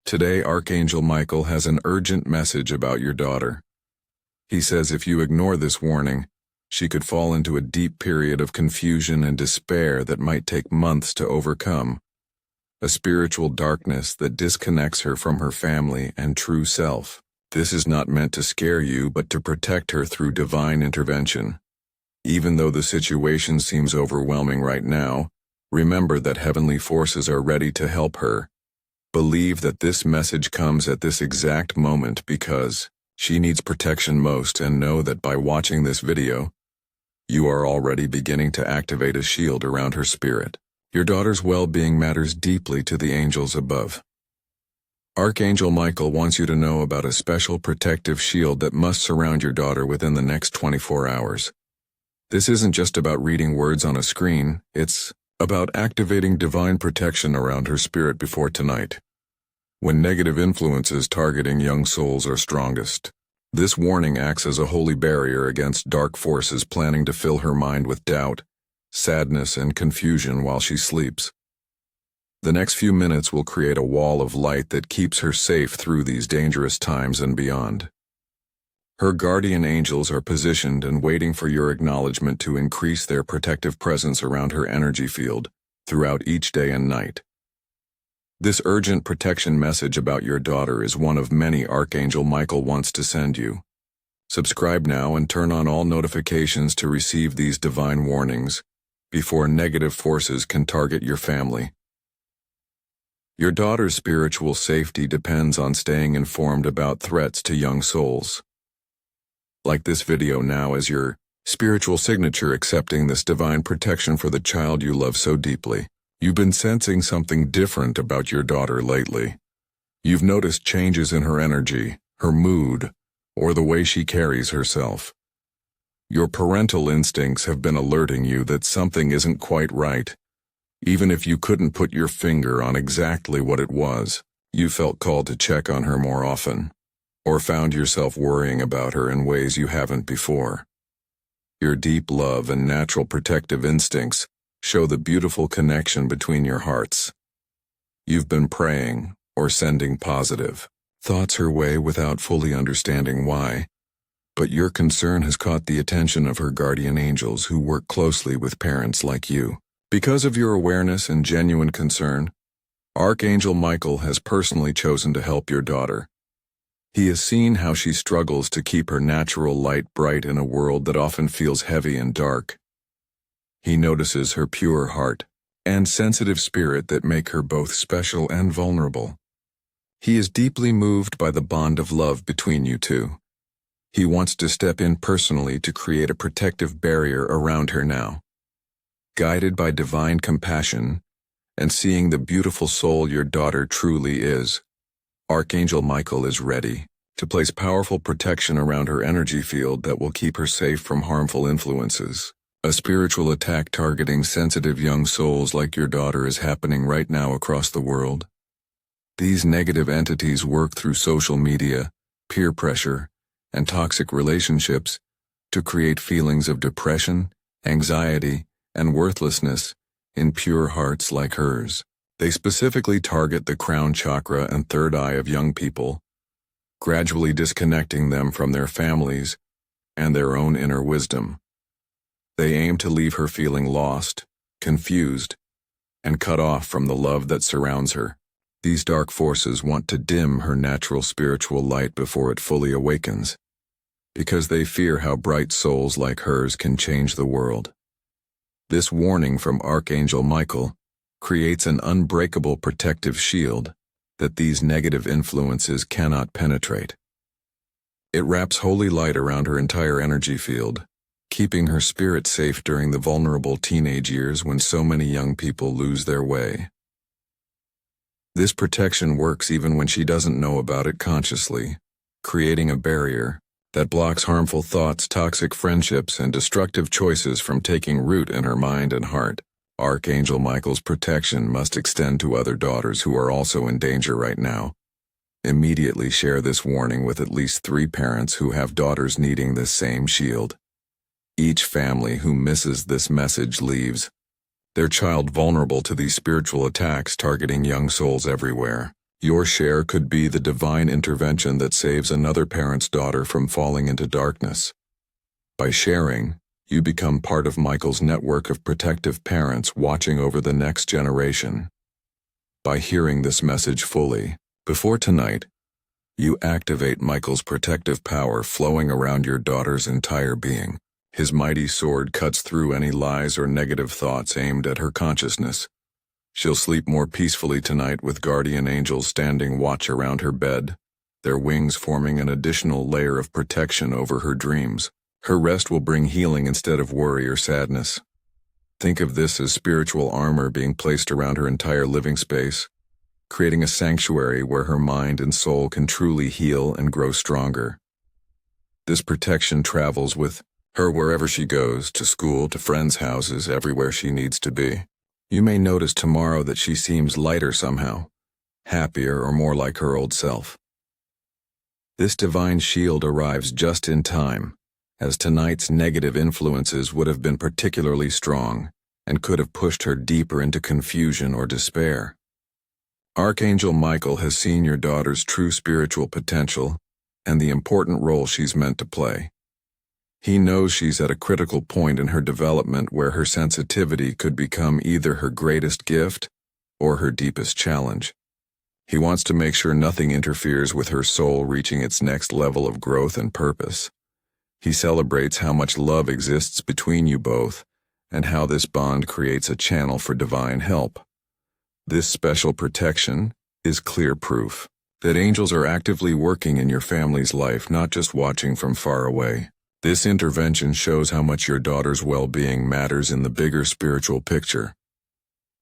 Today, Archangel Michael has an urgent message about your daughter. He says if you ignore this warning, she could fall into a deep period of confusion and despair that might take months to overcome. A spiritual darkness that disconnects her from her family and true self. This is not meant to scare you, but to protect her through divine intervention. Even though the situation seems overwhelming right now, remember that heavenly forces are ready to help her. Believe that this message comes at this exact moment because she needs protection most, and know that by watching this video, you are already beginning to activate a shield around her spirit. Your daughter's well-being matters deeply to the angels above. Archangel Michael wants you to know about a special protective shield that must surround your daughter within the next 24 hours. This isn't just about reading words on a screen, it's about activating divine protection around her spirit before tonight, when negative influences targeting young souls are strongest. This warning acts as a holy barrier against dark forces planning to fill her mind with doubt, sadness, and confusion while she sleeps. The next few minutes will create a wall of light that keeps her safe through these dangerous times and beyond. Her guardian angels are positioned and waiting for your acknowledgement to increase their protective presence around her energy field throughout each day and night. This urgent protection message about your daughter is one of many Archangel Michael wants to send you. Subscribe now and turn on all notifications to receive these divine warnings before negative forces can target your family. Your daughter's spiritual safety depends on staying informed about threats to young souls. Like this video now as your spiritual signature accepting this divine protection for the child you love so deeply. You've been sensing something different about your daughter lately. You've noticed changes in her energy, her mood, or the way she carries herself. Your parental instincts have been alerting you that something isn't quite right. Even if you couldn't put your finger on exactly what it was, you felt called to check on her more often, or found yourself worrying about her in ways you haven't before. Your deep love and natural protective instincts show the beautiful connection between your hearts. You've been praying or sending positive thoughts her way without fully understanding why, but your concern has caught the attention of her guardian angels who work closely with parents like you. Because of your awareness and genuine concern, Archangel Michael has personally chosen to help your daughter. He has seen how she struggles to keep her natural light bright in a world that often feels heavy and dark. He notices her pure heart and sensitive spirit that make her both special and vulnerable. He is deeply moved by the bond of love between you two. He wants to step in personally to create a protective barrier around her now. Guided by divine compassion and seeing the beautiful soul your daughter truly is, Archangel Michael is ready to place powerful protection around her energy field that will keep her safe from harmful influences. A spiritual attack targeting sensitive young souls like your daughter is happening right now across the world. These negative entities work through social media, peer pressure, and toxic relationships to create feelings of depression, anxiety, and worthlessness in pure hearts like hers. They specifically target the crown chakra and third eye of young people, gradually disconnecting them from their families and their own inner wisdom. They aim to leave her feeling lost, confused, and cut off from the love that surrounds her. These dark forces want to dim her natural spiritual light before it fully awakens, because they fear how bright souls like hers can change the world. This warning from Archangel Michael creates an unbreakable protective shield that these negative influences cannot penetrate. It wraps holy light around her entire energy field, keeping her spirit safe during the vulnerable teenage years when so many young people lose their way. This protection works even when she doesn't know about it consciously, creating a barrier that blocks harmful thoughts, toxic friendships, and destructive choices from taking root in her mind and heart. Archangel Michael's protection must extend to other daughters who are also in danger right now. Immediately share this warning with at least 3 parents who have daughters needing this same shield. Each family who misses this message leaves their child vulnerable to these spiritual attacks targeting young souls everywhere. Your share could be the divine intervention that saves another parent's daughter from falling into darkness. By sharing, you become part of Michael's network of protective parents watching over the next generation. By hearing this message fully, before tonight, you activate Michael's protective power flowing around your daughter's entire being. His mighty sword cuts through any lies or negative thoughts aimed at her consciousness. She'll sleep more peacefully tonight with guardian angels standing watch around her bed, their wings forming an additional layer of protection over her dreams. Her rest will bring healing instead of worry or sadness. Think of this as spiritual armor being placed around her entire living space, creating a sanctuary where her mind and soul can truly heal and grow stronger. This protection travels with her wherever she goes, to school, to friends' houses, everywhere she needs to be. You may notice tomorrow that she seems lighter somehow, happier or more like her old self. This divine shield arrives just in time, as tonight's negative influences would have been particularly strong and could have pushed her deeper into confusion or despair. Archangel Michael has seen your daughter's true spiritual potential and the important role she's meant to play. He knows she's at a critical point in her development where her sensitivity could become either her greatest gift or her deepest challenge. He wants to make sure nothing interferes with her soul reaching its next level of growth and purpose. He celebrates how much love exists between you both and how this bond creates a channel for divine help. This special protection is clear proof that angels are actively working in your family's life, not just watching from far away. This intervention shows how much your daughter's well-being matters in the bigger spiritual picture.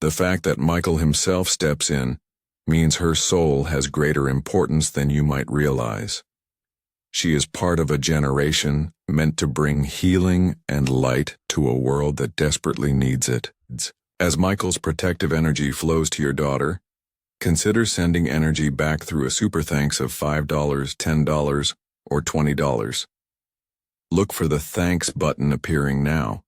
The fact that Michael himself steps in means her soul has greater importance than you might realize. She is part of a generation meant to bring healing and light to a world that desperately needs it. As Michael's protective energy flows to your daughter, consider sending energy back through a super thanks of $5, $10, or $20. Look for the thanks button appearing now.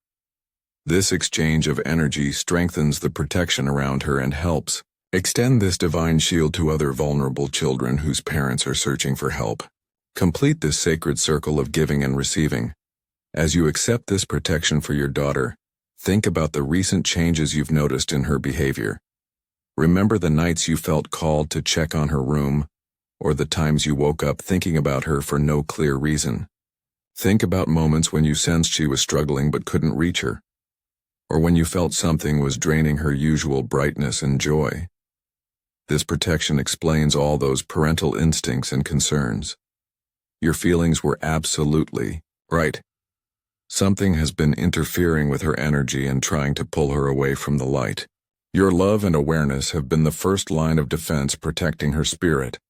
This exchange of energy strengthens the protection around her and helps extend this divine shield to other vulnerable children whose parents are searching for help. Complete this sacred circle of giving and receiving. As you accept this protection for your daughter, think about the recent changes you've noticed in her behavior. Remember the nights you felt called to check on her room, or the times you woke up thinking about her for no clear reason. Think about moments when you sensed she was struggling but couldn't reach her, or when you felt something was draining her usual brightness and joy. This protection explains all those parental instincts and concerns. Your feelings were absolutely right. Something has been interfering with her energy and trying to pull her away from the light. Your love and awareness have been the first line of defense protecting her spirit.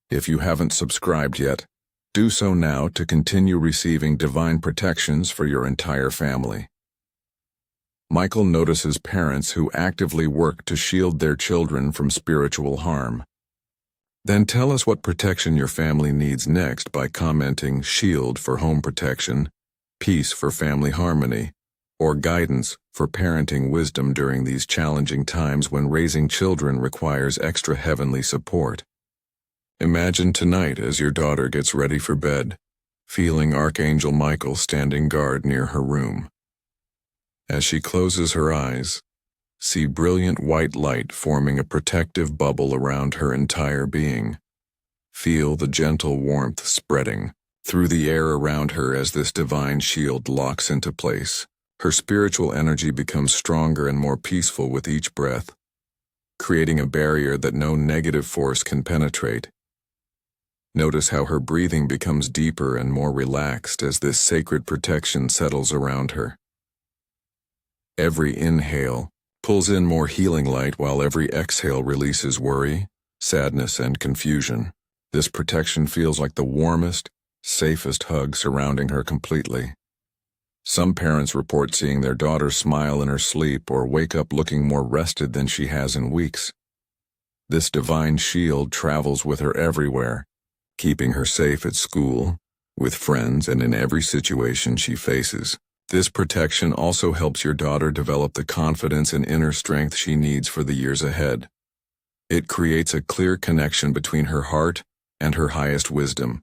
If you haven't subscribed yet, do so now to continue receiving divine protections for your entire family. Michael notices parents who actively work to shield their children from spiritual harm. Then tell us what protection your family needs next by commenting "Shield" for home protection, "Peace" for family harmony, or "Guidance" for parenting wisdom during these challenging times when raising children requires extra heavenly support. Imagine tonight as your daughter gets ready for bed, feeling Archangel Michael standing guard near her room. As she closes her eyes, see brilliant white light forming a protective bubble around her entire being. Feel the gentle warmth spreading through the air around her as this divine shield locks into place. Her spiritual energy becomes stronger and more peaceful with each breath, creating a barrier that no negative force can penetrate. Notice how her breathing becomes deeper and more relaxed as this sacred protection settles around her. Every inhale pulls in more healing light while every exhale releases worry, sadness, and confusion. This protection feels like the warmest, safest hug surrounding her completely. Some parents report seeing their daughter smile in her sleep or wake up looking more rested than she has in weeks. This divine shield travels with her everywhere, keeping her safe at school, with friends, and in every situation she faces. This protection also helps your daughter develop the confidence and inner strength she needs for the years ahead. It creates a clear connection between her heart and her highest wisdom,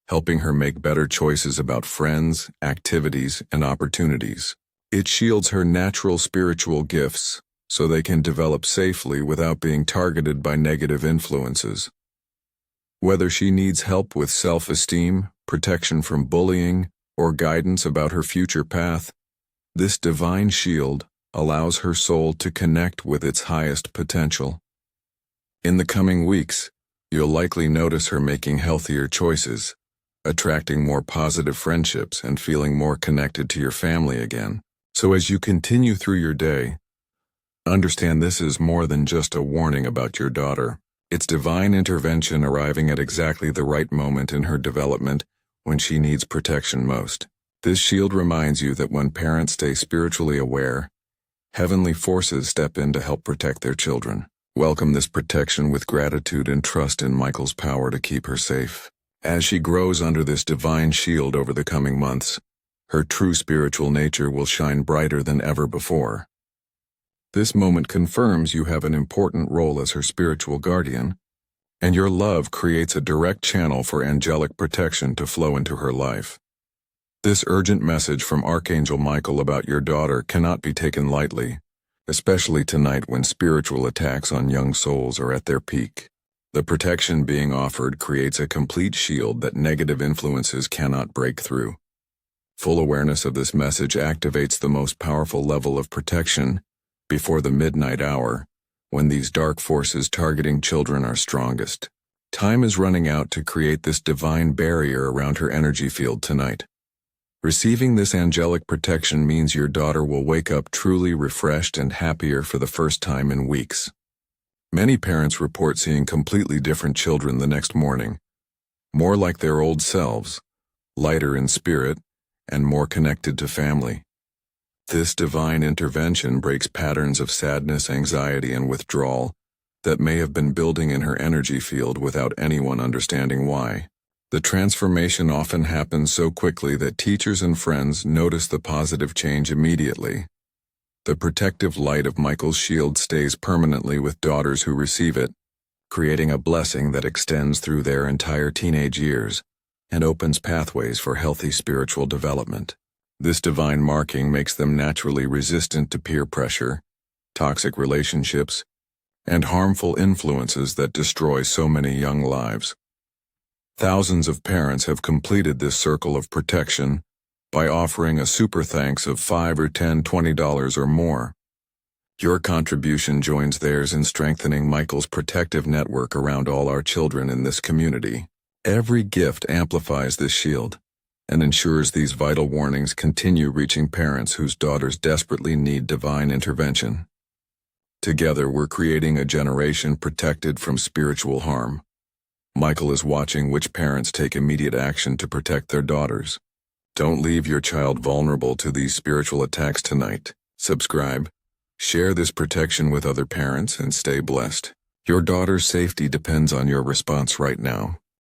helping her make better choices about friends, activities, and opportunities. It shields her natural spiritual gifts so they can develop safely without being targeted by negative influences. Whether she needs help with self-esteem, protection from bullying, or guidance about her future path, this divine shield allows her soul to connect with its highest potential. In the coming weeks, you'll likely notice her making healthier choices, attracting more positive friendships and feeling more connected to your family again. So as you continue through your day, understand this is more than just a warning about your daughter. It's divine intervention arriving at exactly the right moment in her development when she needs protection most. This shield reminds you that when parents stay spiritually aware, heavenly forces step in to help protect their children. Welcome this protection with gratitude and trust in Michael's power to keep her safe. As she grows under this divine shield over the coming months, her true spiritual nature will shine brighter than ever before. This moment confirms you have an important role as her spiritual guardian, and your love creates a direct channel for angelic protection to flow into her life. This urgent message from Archangel Michael about your daughter cannot be taken lightly, especially tonight when spiritual attacks on young souls are at their peak. The protection being offered creates a complete shield that negative influences cannot break through. Full awareness of this message activates the most powerful level of protection before the midnight hour, when these dark forces targeting children are strongest. Time is running out to create this divine barrier around her energy field tonight. Receiving this angelic protection means your daughter will wake up truly refreshed and happier for the first time in weeks. Many parents report seeing completely different children the next morning, more like their old selves, lighter in spirit, and more connected to family. This divine intervention breaks patterns of sadness, anxiety, and withdrawal that may have been building in her energy field without anyone understanding why. The transformation often happens so quickly that teachers and friends notice the positive change immediately. The protective light of Michael's shield stays permanently with daughters who receive it, creating a blessing that extends through their entire teenage years and opens pathways for healthy spiritual development. This divine marking makes them naturally resistant to peer pressure, toxic relationships, and harmful influences that destroy so many young lives. Thousands of parents have completed this circle of protection by offering a super thanks of $5 or $10, $20 or more. Your contribution joins theirs in strengthening Michael's protective network around all our children in this community. Every gift amplifies this shield and ensures these vital warnings continue reaching parents whose daughters desperately need divine intervention. Together, we're creating a generation protected from spiritual harm. Michael is watching which parents take immediate action to protect their daughters. Don't leave your child vulnerable to these spiritual attacks tonight. Subscribe, share this protection with other parents, and stay blessed. Your daughter's safety depends on your response right now.